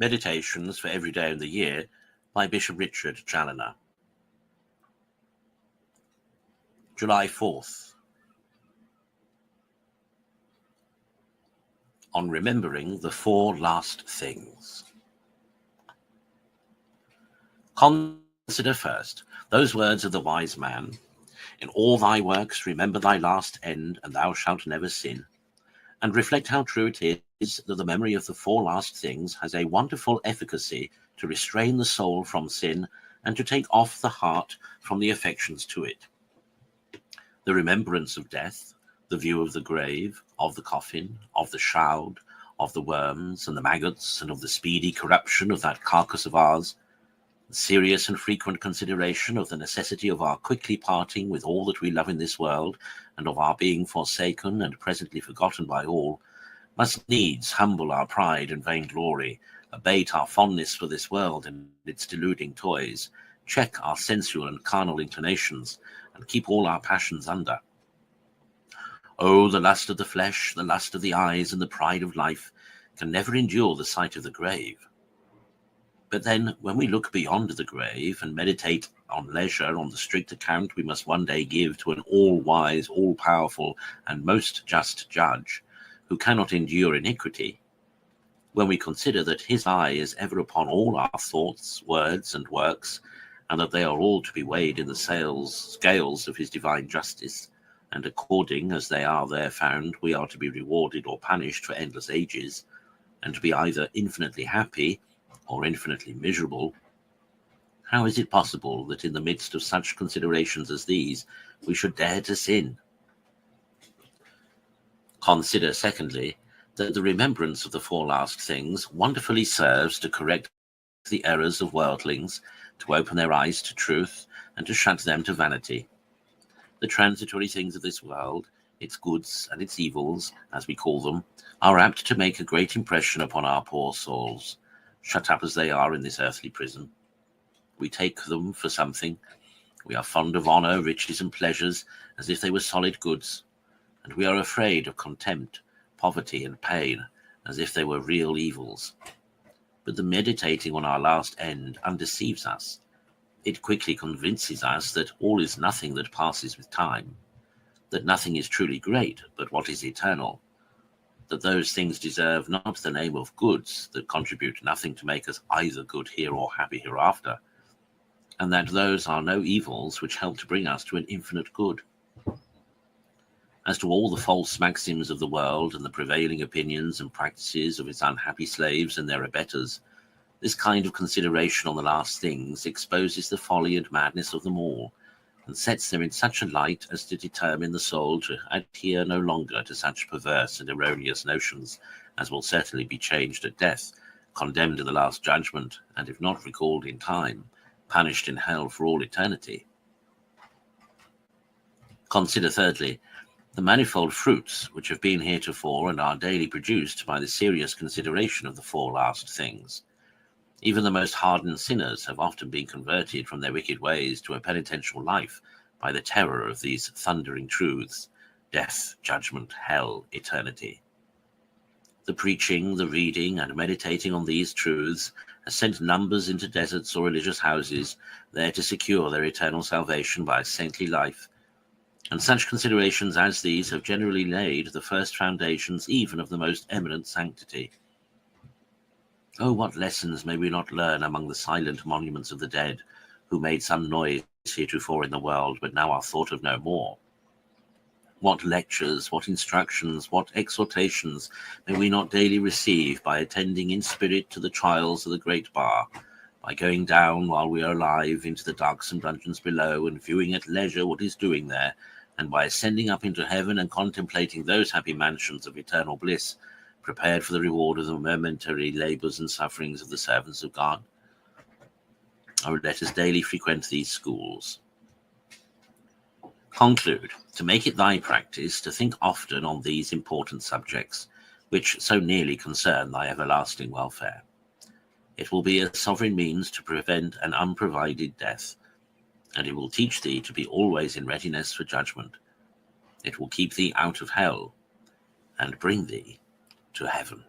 Meditations for every day in the year by Bishop Richard Challoner. July 4th. On remembering the four last things. Consider first those words of the wise man, "In all thy works remember thy last end, and thou shalt never sin," and reflect how true it is that the memory of the four last things has a wonderful efficacy to restrain the soul from sin and to take off the heart from the affections to it. The remembrance of death, the view of the grave, of the coffin, of the shroud, of the worms and the maggots, and of the speedy corruption of that carcass of ours, the serious and frequent consideration of the necessity of our quickly parting with all that we love in this world, and of our being forsaken and presently forgotten by all, must needs humble our pride and vainglory, abate our fondness for this world and its deluding toys, check our sensual and carnal inclinations, and keep all our passions under. Oh, the lust of the flesh, the lust of the eyes, and the pride of life can never endure the sight of the grave. But then, when we look beyond the grave and meditate on leisure on the strict account we must one day give to an all-wise, all-powerful, and most just judge, who cannot endure iniquity, when we consider that his eye is ever upon all our thoughts, words, and works, and that they are all to be weighed in the scales of his divine justice, and according as they are there found, we are to be rewarded or punished for endless ages, and to be either infinitely happy or infinitely miserable, how is it possible that in the midst of such considerations as these we should dare to sin? Consider, secondly, that the remembrance of the four last things wonderfully serves to correct the errors of worldlings, to open their eyes to truth, and to shut them to vanity. The transitory things of this world, its goods and its evils, as we call them, are apt to make a great impression upon our poor souls, shut up as they are in this earthly prison. We take them for something. We are fond of honor, riches, and pleasures as if they were solid goods, and we are afraid of contempt, poverty, and pain as if they were real evils. But the meditating on our last end undeceives us. It quickly convinces us that all is nothing that passes with time, that nothing is truly great but what is eternal, that those things deserve not the name of goods that contribute nothing to make us either good here or happy hereafter, and that those are no evils which help to bring us to an infinite good. As to all the false maxims of the world and the prevailing opinions and practices of its unhappy slaves and their abettors, this kind of consideration on the last things exposes the folly and madness of them all, and sets them in such a light as to determine the soul to adhere no longer to such perverse and erroneous notions as will certainly be changed at death, condemned in the last judgment, and if not recalled in time, punished in hell for all eternity. Consider, thirdly, the manifold fruits which have been heretofore and are daily produced by the serious consideration of the four last things. Even the most hardened sinners have often been converted from their wicked ways to a penitential life by the terror of these thundering truths: death, judgment, hell, eternity. The preaching, the reading, and meditating on these truths has sent numbers into deserts or religious houses, there to secure their eternal salvation by a saintly life, and such considerations as these have generally laid the first foundations even of the most eminent sanctity. Oh, what lessons may we not learn among the silent monuments of the dead, who made some noise heretofore in the world, but now are thought of no more? What lectures, what instructions, what exhortations may we not daily receive by attending in spirit to the trials of the great bar, by going down while we are alive into the darksome dungeons below, and viewing at leisure what is doing there, and by ascending up into heaven and contemplating those happy mansions of eternal bliss, prepared for the reward of the momentary labors and sufferings of the servants of God? Oh, let us daily frequent these schools. Conclude, to make it thy practice to think often on these important subjects, which so nearly concern thy everlasting welfare. It will be a sovereign means to prevent an unprovided death, and it will teach thee to be always in readiness for judgment. It will keep thee out of hell, and bring thee to heaven.